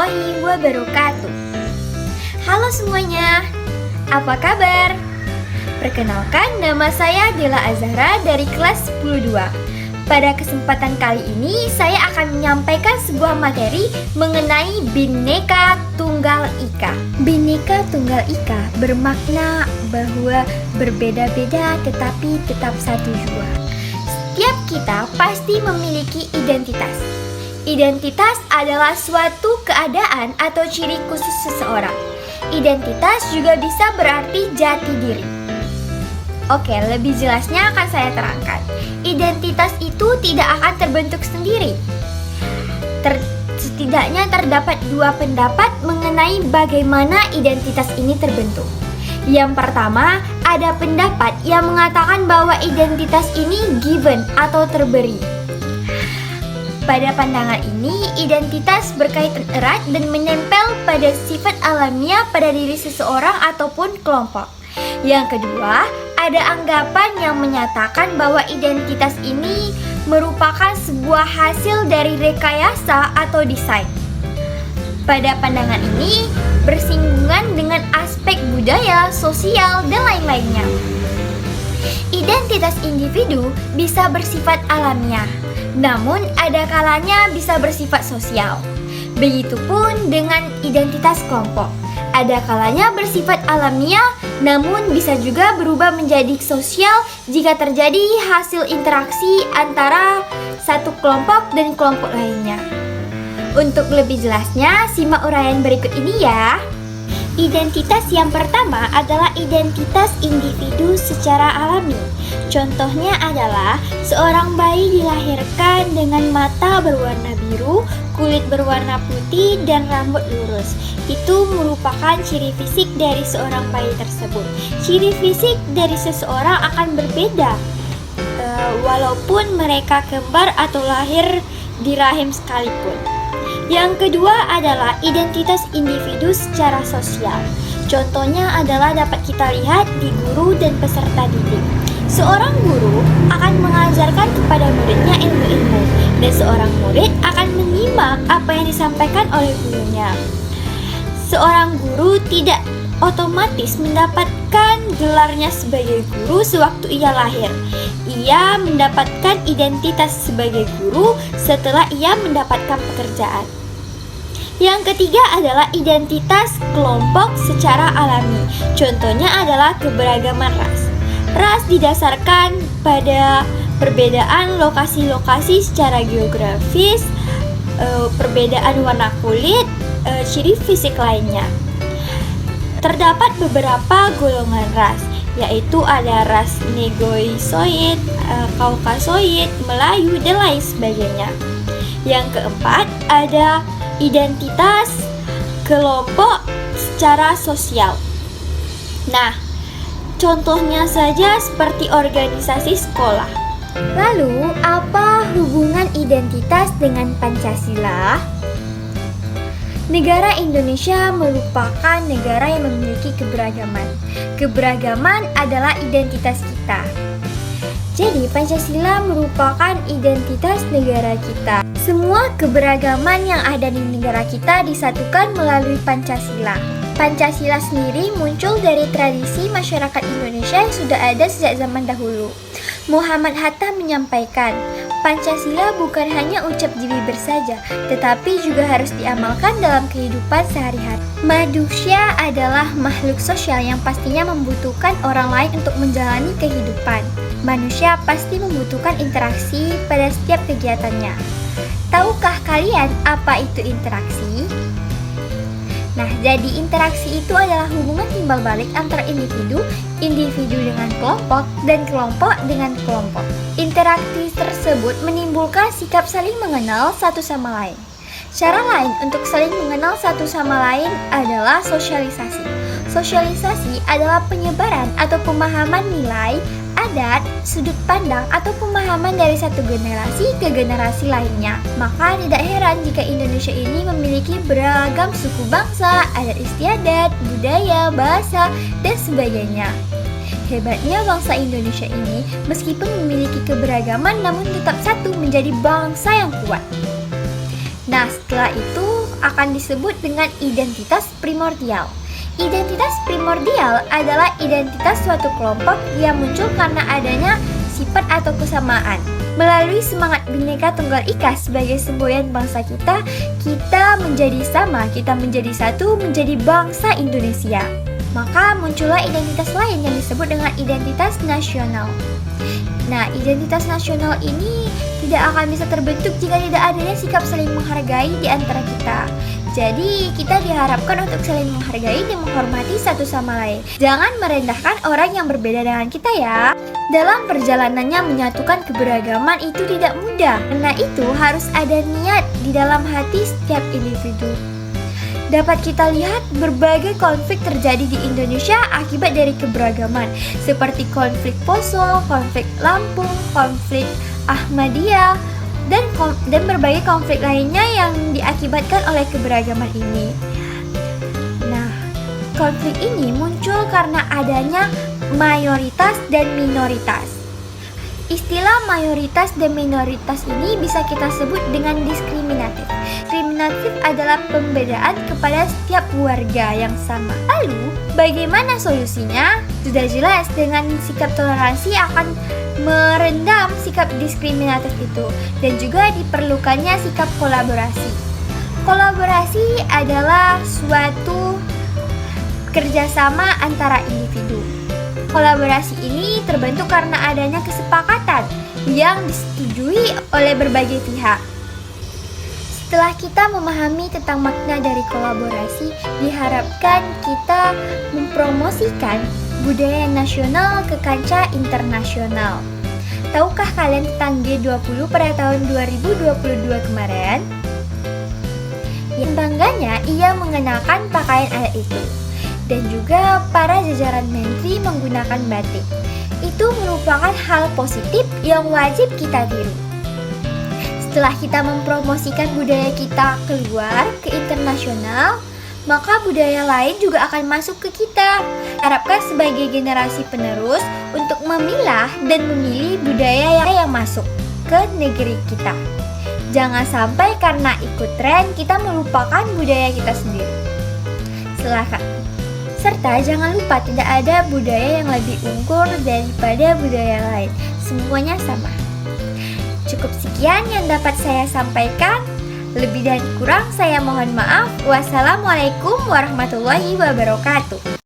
warahmatullahi wabarakatuh. Halo semuanya, apa kabar? Perkenalkan, nama saya Dela Azahra dari kelas 10-2. Pada kesempatan kali ini, saya akan menyampaikan sebuah materi mengenai Bhinneka Tunggal Ika. Bhinneka Tunggal Ika bermakna bahwa berbeda-beda tetapi tetap satu jua. Setiap kita pasti memiliki identitas. Identitas adalah suatu keadaan atau ciri khusus seseorang. Identitas juga bisa berarti jati diri. Oke, lebih jelasnya akan saya terangkan. Identitas itu tidak akan terbentuk sendiri. Setidaknya terdapat dua pendapat mengenai bagaimana identitas ini terbentuk. Yang pertama, ada pendapat yang mengatakan bahwa identitas ini given atau terberi. Pada pandangan ini, identitas berkaitan erat dan menempel pada sifat alamiah pada diri seseorang ataupun kelompok. Yang kedua, ada anggapan yang menyatakan bahwa identitas ini merupakan sebuah hasil dari rekayasa atau desain. Pada pandangan ini, bersinggungan dengan aspek budaya, sosial, dan lain-lainnya. Identitas individu bisa bersifat alamiah, namun ada kalanya bisa bersifat sosial. Begitupun dengan identitas kelompok. Ada kalanya bersifat alamiah, namun bisa juga berubah menjadi sosial jika terjadi hasil interaksi antara satu kelompok dan kelompok lainnya. Untuk lebih jelasnya, simak uraian berikut ini ya. Identitas yang pertama adalah identitas individu secara alami. Contohnya adalah seorang bayi dilahirkan dengan mata berwarna biru, kulit berwarna putih, dan rambut lurus. Itu merupakan ciri fisik dari seorang bayi tersebut. Ciri fisik dari seseorang akan berbeda, walaupun mereka kembar atau lahir di rahim sekalipun. Yang kedua adalah identitas individu secara sosial. Contohnya adalah dapat kita lihat di guru dan peserta didik. Seorang guru akan mengajarkan kepada muridnya ilmu-ilmu, dan seorang murid akan menyimak apa yang disampaikan oleh gurunya. Seorang guru tidak otomatis mendapatkan gelarnya sebagai guru sewaktu ia lahir. Ia mendapatkan identitas sebagai guru setelah ia mendapatkan pekerjaan. Yang ketiga adalah identitas kelompok secara alami. Contohnya adalah keberagaman ras. Ras didasarkan pada perbedaan lokasi-lokasi secara geografis, perbedaan warna kulit, ciri fisik lainnya. Terdapat beberapa golongan ras, yaitu ada ras Negroisoid, Kaukasoid, Melayu, dan lain sebagainya. Yang keempat, ada identitas kelompok secara sosial. Nah, contohnya saja seperti organisasi sekolah. Lalu, apa hubungan identitas dengan Pancasila? Negara Indonesia merupakan negara yang memiliki keberagaman. Keberagaman adalah identitas kita. Jadi, Pancasila merupakan identitas negara kita. Semua keberagaman yang ada di negara kita disatukan melalui Pancasila. Pancasila sendiri muncul dari tradisi masyarakat Indonesia yang sudah ada sejak zaman dahulu. Muhammad Hatta menyampaikan, Pancasila bukan hanya ucap di bibir saja, tetapi juga harus diamalkan dalam kehidupan sehari-hari. Manusia adalah makhluk sosial yang pastinya membutuhkan orang lain untuk menjalani kehidupan. Manusia pasti membutuhkan interaksi pada setiap kegiatannya. Tahukah kalian apa itu interaksi? Nah, jadi interaksi itu adalah hubungan timbal balik antara individu dengan kelompok, dan kelompok dengan kelompok. Interaksi tersebut menimbulkan sikap saling mengenal satu sama lain. Cara lain untuk saling mengenal satu sama lain adalah sosialisasi. Sosialisasi adalah penyebaran atau pemahaman nilai, adat, sudut pandang, atau pemahaman dari satu generasi ke generasi lainnya. Maka tidak heran jika Indonesia ini memiliki beragam suku bangsa, adat istiadat, budaya, bahasa, dan sebagainya. Hebatnya bangsa Indonesia ini, meskipun memiliki keberagaman namun tetap satu menjadi bangsa yang kuat. Nah, setelah itu akan disebut dengan identitas primordial. Identitas primordial adalah identitas suatu kelompok yang muncul karena adanya sifat atau kesamaan. Melalui semangat Bhinneka Tunggal Ika sebagai semboyan bangsa kita menjadi sama, kita menjadi satu, menjadi bangsa Indonesia. Maka muncullah identitas lain yang disebut dengan identitas nasional. Nah, identitas nasional ini tidak akan bisa terbentuk jika tidak adanya sikap saling menghargai di antara kita. Jadi, kita diharapkan untuk saling menghargai dan menghormati satu sama lain. Jangan merendahkan orang yang berbeda dengan kita ya. Dalam perjalanannya menyatukan keberagaman itu tidak mudah. Karena itu harus ada niat di dalam hati setiap individu. Dapat kita lihat berbagai konflik terjadi di Indonesia akibat dari keberagaman, seperti konflik Poso, konflik Lampung, konflik Ahmadiyah, dan berbagai konflik lainnya yang diakibatkan oleh keberagaman ini. Nah, konflik ini muncul karena adanya mayoritas dan minoritas. Istilah mayoritas dan minoritas ini bisa kita sebut dengan diskriminatif. Diskriminatif adalah pembedaan kepada setiap warga yang sama. Lalu, bagaimana solusinya? Sudah jelas dengan sikap toleransi akan merendam sikap diskriminatif itu, dan juga diperlukannya sikap kolaborasi. Kolaborasi adalah suatu kerjasama antara individu. Kolaborasi ini terbentuk karena adanya kesepakatan yang disetujui oleh berbagai pihak. Setelah kita memahami tentang makna dari kolaborasi, diharapkan kita mempromosikan budaya nasional ke kancah internasional. Tahukah kalian tentang G20 pada tahun 2022 kemarin? Yang bangganya ia mengenakan pakaian adat itu. Dan juga para jajaran menteri menggunakan batik. Itu merupakan hal positif yang wajib kita tiru. Setelah kita mempromosikan budaya kita keluar ke internasional, maka budaya lain juga akan masuk ke kita. Harapkan sebagai generasi penerus untuk memilah dan memilih budaya yang masuk ke negeri kita. Jangan sampai karena ikut tren kita melupakan budaya kita sendiri. Serta jangan lupa tidak ada budaya yang lebih unggul daripada budaya lain. Semuanya sama. Cukup sekian yang dapat saya sampaikan. Lebih dan kurang saya mohon maaf. Wassalamualaikum warahmatullahi wabarakatuh.